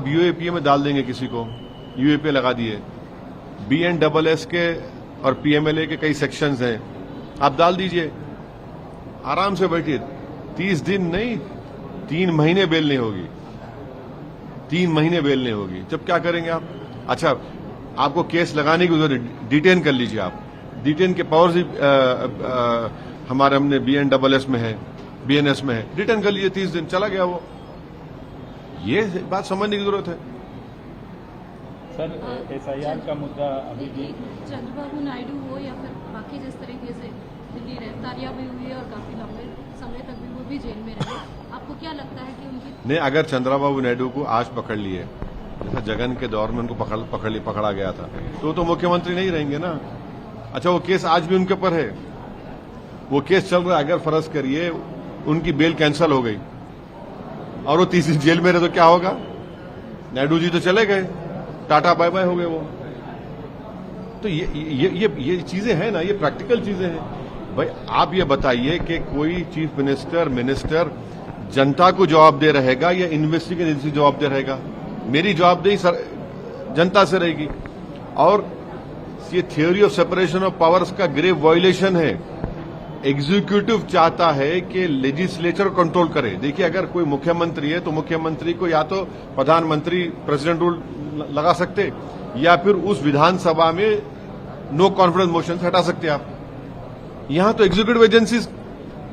आप यूएपीए में डाल देंगे किसी को, यूएपीए लगा दिए, BNSS के और PMLA के कई सेक्शंस हैं, आप डाल दीजिए, आराम से बैठिए। 30 दिन नहीं, 3 महीने बेल नहीं होगी, 3 महीने बेल नहीं होगी। जब क्या करेंगे आप? अच्छा, आपको केस लगाने की जरूरत, डिटेन कर लीजिए आप। डिटेन के पावर्स हमारे हमने BNSS में है, BNS में है, डिटेन कर लीजिए, 30 दिन चला गया वो। ये बात समझने की जरूरत है। सर, SIR का मुद्दा अभी भी चंद्रबाबू नायडू हो या फिर बाकी जिस तरीके से दिल्ली गिरफ्तारियां भी हुई है और काफी लंबे समय तक भी वो भी जेल में रहे, आपको क्या लगता है कि उनकी नहीं, अगर चंद्रबाबू नायडू को आज पकड़ लिए, जैसा जगन के दौर में उनको पकड़ा गया था, तो मुख्यमंत्री नहीं रहेंगे ना। अच्छा, वो केस आज भी उनके ऊपर है, वो केस चल रहा है। अगर फर्ज करिए उनकी बेल कैंसिल हो गई और वो 30 दिन जेल में रहे तो क्या होगा? नायडू जी तो चले गए, टाटा बाय बाय हो गए वो। तो ये चीजें हैं ना, ये प्रैक्टिकल चीजें हैं। भाई आप ये बताइए कि कोई चीफ मिनिस्टर जनता को जवाब दे रहेगा या इन्वेस्टिगेशन एजेंसी जवाब दे रहेगा? मेरी जवाबदेही जनता से रहेगी। और ये theory of separation of powers का ग्रेव वायलेशन है। एग्जीक्यूटिव चाहता है कि लेजिस्लेचर कंट्रोल करे। देखिए, अगर कोई मुख्यमंत्री है तो मुख्यमंत्री को या तो प्रधानमंत्री प्रेसिडेंट रूल लगा सकते या फिर उस विधानसभा में नो कॉन्फिडेंस मोशन हटा सकते आप। यहां तो एग्जीक्यूटिव एजेंसीज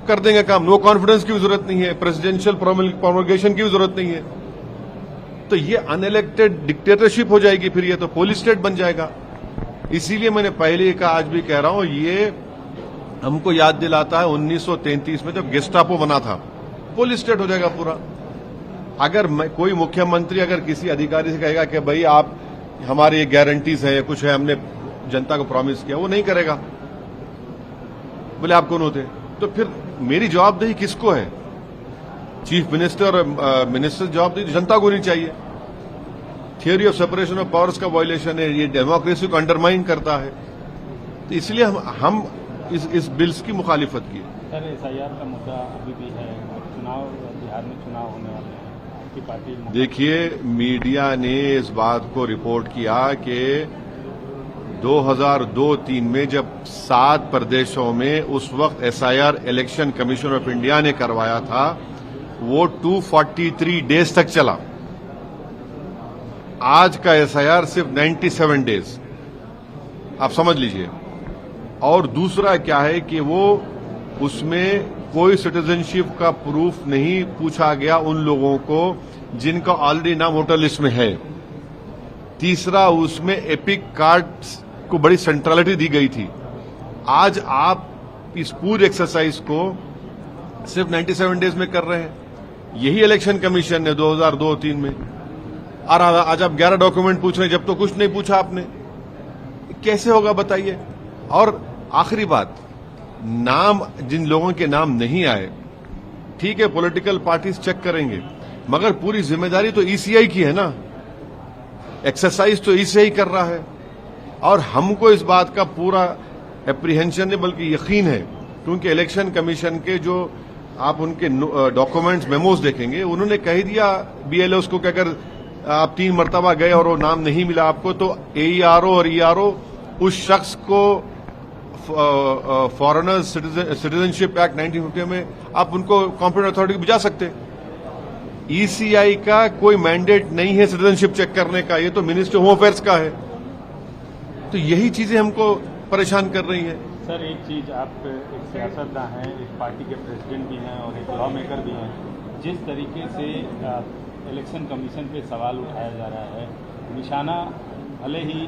कर देंगे काम, नो कॉन्फिडेंस की भी जरूरत नहीं है, प्रेसिडेंशियल प्रोमोगेशन की भी जरूरत नहीं है। तो ये अनइलेक्टेड डिक्टेटरशिप हो जाएगी, फिर ये तो पोलिस स्टेट बन जाएगा। इसीलिए मैंने पहले ही कहा, आज भी कह रहा हूं, ये हमको याद दिलाता है 1933 में जब गेस्टापो बना था, पुलिस स्टेट हो जाएगा पूरा। अगर कोई मुख्यमंत्री अगर किसी अधिकारी से कहेगा कि भाई आप हमारी ये गारंटीज है, कुछ है, हमने जनता को प्रॉमिस किया, वो नहीं करेगा, बोले आप कौन होते? तो फिर मेरी जवाबदेही किसको है? चीफ मिनिस्टर और मिनिस्टर जवाबदेही जनता को नहीं चाहिए। Theory of separation of powers का वायलेशन है, ये डेमोक्रेसी को अंडरमाइन करता है। तो इसलिए हम इस बिल्स की मुखालिफत की। सर, SIR का मुद्दा अभी भी है, चुनाव, बिहार में चुनाव होने वाले हैं, आपकी पार्टी। देखिए, मीडिया ने इस बात को रिपोर्ट किया कि 2002-03 में जब 7 प्रदेशों में उस वक्त SIR election commission of India ने करवाया था, वो 243 डेज तक चला। आज का SIR सिर्फ 97 डेज, आप समझ लीजिए। और दूसरा क्या है कि वो उसमें कोई सिटीजनशिप का प्रूफ नहीं पूछा गया उन लोगों को जिनका ऑलरेडी नाम वोटर लिस्ट में है। तीसरा, उसमें एपिक कार्ड्स को बड़ी सेंट्रलिटी दी गई थी। आज आप इस पूरे एक्सरसाइज को सिर्फ 97 डेज में कर रहे हैं। यही इलेक्शन कमीशन ने 2002-03 में, और आज आप 11 डॉक्यूमेंट पूछ रहे हैं, जब तो कुछ नहीं पूछा आपने। कैसे होगा बताइए? और आखिरी बात, नाम, जिन लोगों के नाम नहीं आए, ठीक है, पॉलिटिकल पार्टीज चेक करेंगे, मगर पूरी जिम्मेदारी तो ECI की है ना। एक्सरसाइज तो ECI कर रहा है। और हमको इस बात का पूरा एप्रीहेंशन है, बल्कि यकीन है, क्योंकि इलेक्शन कमीशन के जो आप उनके डॉक्यूमेंट्स, मेमोज देखेंगे, उन्होंने कह दिया BLOs को कि अगर आप 3 मरतबा गए और वो नाम नहीं मिला आपको, तो AERO और ERO उस शख्स को फॉरेनर सिटीजनशिप एक्ट 1950 में आप उनको कॉम्पिटेंट अथॉरिटी भिजा सकते। ECI का कोई मैंडेट नहीं है सिटीजनशिप चेक करने का, ये तो मिनिस्ट्री होम अफेयर्स का है। तो यही चीजें हमको परेशान कर रही हैं। सर, एक चीज, आप एक सियासतदान हैं, एक पार्टी के प्रेसिडेंट भी हैं और एक लॉ मेकर भी हैं। जिस तरीके से इलेक्शन कमीशन पे सवाल उठाया जा रहा है, निशाना भले ही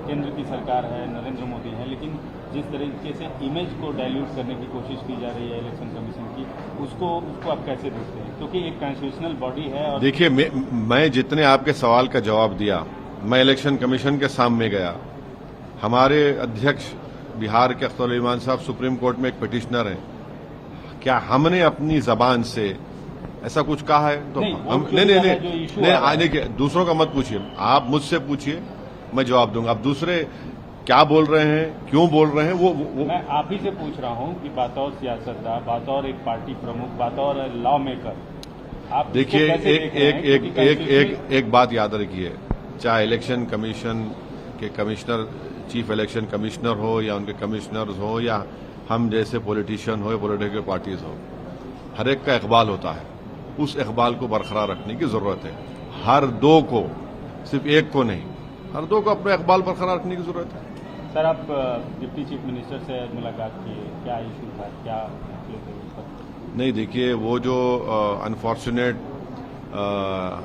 केंद्र की सरकार है, नरेंद्र मोदी है, लेकिन जिस तरीके से इमेज को डाइल्यूट करने की कोशिश की जा रही है इलेक्शन कमीशन की, उसको आप कैसे देखते हैं? क्योंकि एक कॉन्स्टिट्यूशनल बॉडी है। और देखिए, मैं जितने आपके सवाल का जवाब दिया, मैं इलेक्शन कमीशन के सामने गया। हमारे अध्यक्ष बिहार के अख्तर इमान साहब सुप्रीम कोर्ट में एक पिटिशनर हैं। क्या हमने अपनी जबान से ऐसा कुछ कहा है? तो हम नहीं, देखिए, दूसरों का मत पूछिए, आप मुझसे पूछिए, मैं जवाब दूंगा। आप दूसरे क्या बोल रहे हैं, क्यों बोल रहे हैं, वो मैं आप ही से पूछ रहा हूं कि बतौर सियासतदान, बतौर एक पार्टी प्रमुख, बतौर लॉ मेकर, आप देखिए, इसको कैसे देख रहे हैं? क्योंकि एक बात याद रखिए, चाहे इलेक्शन कमीशन के कमिश्नर, चीफ इलेक्शन कमिश्नर हो या उनके कमिश्नर्स हो या हम जैसे पॉलिटिशियन हो या पॉलिटिकल पार्टीज हो, हर एक का इकबाल होता है। उस इकबाल को बरकरार रखने की जरूरत है। हर दो को, सिर्फ एक को नहीं, हर दो को अपना इकबाल बरकरार रखने की जरूरत है। सर, आप डिप्टी चीफ मिनिस्टर से मुलाकात किए, क्या इशू था, क्या नहीं, देखिए, वो जो अनफॉर्चुनेट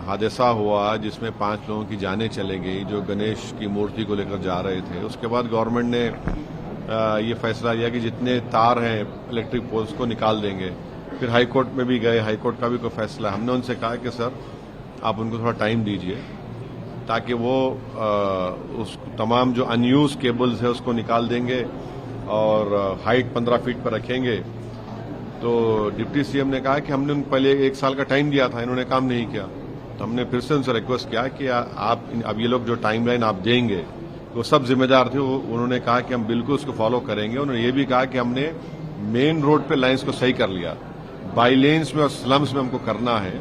हादसा हुआ जिसमें 5 लोगों की जानें चले गई, जो गणेश की मूर्ति को लेकर जा रहे थे, उसके बाद गवर्नमेंट ने ये फैसला लिया कि जितने तार हैं इलेक्ट्रिक पोल्स को निकाल देंगे। फिर हाई कोर्ट में भी गए, हाई कोर्ट का भी कोई फैसला। हमने उनसे कहा कि सर, आप उनको थोड़ा टाइम दीजिए ताकि वो उस तमाम जो अनयूज केबल्स है उसको निकाल देंगे और हाइट 15 फीट पर रखेंगे। तो डिप्टी सीएम ने कहा कि हमने उनको पहले 1 साल का टाइम दिया था, इन्होंने काम नहीं किया। तो हमने फिर से उनसे रिक्वेस्ट किया कि आप अब ये लोग जो टाइमलाइन आप देंगे, वो सब जिम्मेदार थे। उन्होंने कहा कि हम बिल्कुल उसको फॉलो करेंगे। उन्होंने ये भी कहा कि हमने मेन रोड पे लाइन्स को सही कर लिया, बाई लेन्स में और स्लम्स में हमको करना है।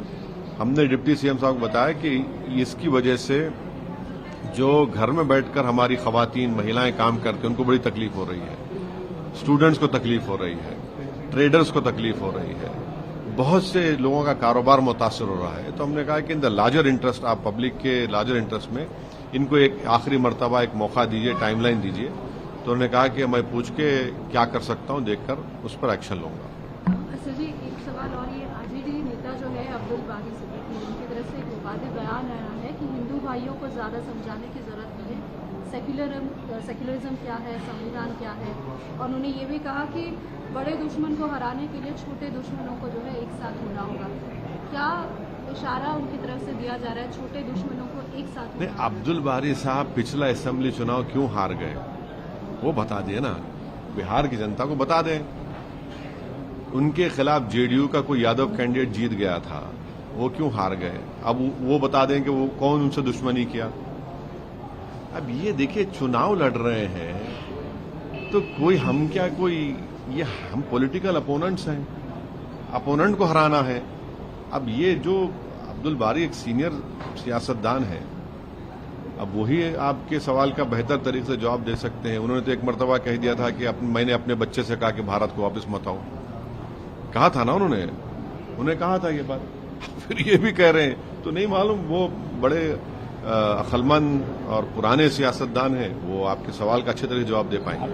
हमने डिप्टी सीएम साहब को बताया कि इसकी वजह से जो घर में बैठकर हमारी खवातीन, महिलाएं काम करती हैं, उनको बड़ी तकलीफ हो रही है, स्टूडेंट्स को तकलीफ हो रही है, ट्रेडर्स को तकलीफ हो रही है, बहुत से लोगों का कारोबार मुतासर हो रहा है। तो हमने कहा कि इन द लार्जर इंटरेस्ट, आप पब्लिक के लार्जर इंटरेस्ट में इनको एक आखिरी मर्तबा एक मौका दीजिए, टाइमलाइन दीजिए। तो उन्होंने कहा कि मैं पूछ के क्या कर सकता हूं, देखकर उस पर एक्शन लूंगा। सर जी, एक सवाल और, ये आरजेडी नेता जो है अब्दुल बारी सिद्दीकी, उनकी तरफ से एक विवादित बयान आया है कि हिंदू भाइयों को ज्यादा समझाने की जरूरत नहीं है, सेक्युलरिज्म क्या है, संविधान क्या है। और उन्होंने ये भी कहा कि बड़े दुश्मन को हराने के लिए छोटे दुश्मनों को जो है एक साथ होना होगा। क्या इशारा उनकी तरफ से दिया जा रहा है छोटे दुश्मनों को एक साथ? नहीं, अब्दुल बारी साहब पिछला असेंबली चुनाव क्यों हार गए, वो बता दिए ना, बिहार की जनता को बता दें। उनके खिलाफ जेडीयू का कोई यादव कैंडिडेट जीत गया था, वो क्यों हार गए, अब वो बता दें कि वो कौन उनसे दुश्मनी किया। अब ये देखिए, चुनाव लड़ रहे हैं तो कोई हम क्या, कोई ये हम पॉलिटिकल अपोनेंट्स हैं, अपोनेंट को हराना है। अब ये जो अब्दुल बारी एक सीनियर सियासतदान है, अब वही आपके सवाल का बेहतर तरीके से जवाब दे सकते हैं। उन्होंने तो एक मरतबा कह दिया था कि मैंने अपने बच्चे से कहा कि भारत को वापस मत आओ, कहा था ना उन्होंने कहा था ये बात। फिर ये भी कह रहे हैं, तो नहीं मालूम, वो बड़े अक्लमंद और पुराने सियासतदान हैं, वो आपके सवाल का अच्छे तरह जवाब दे पाएंगे।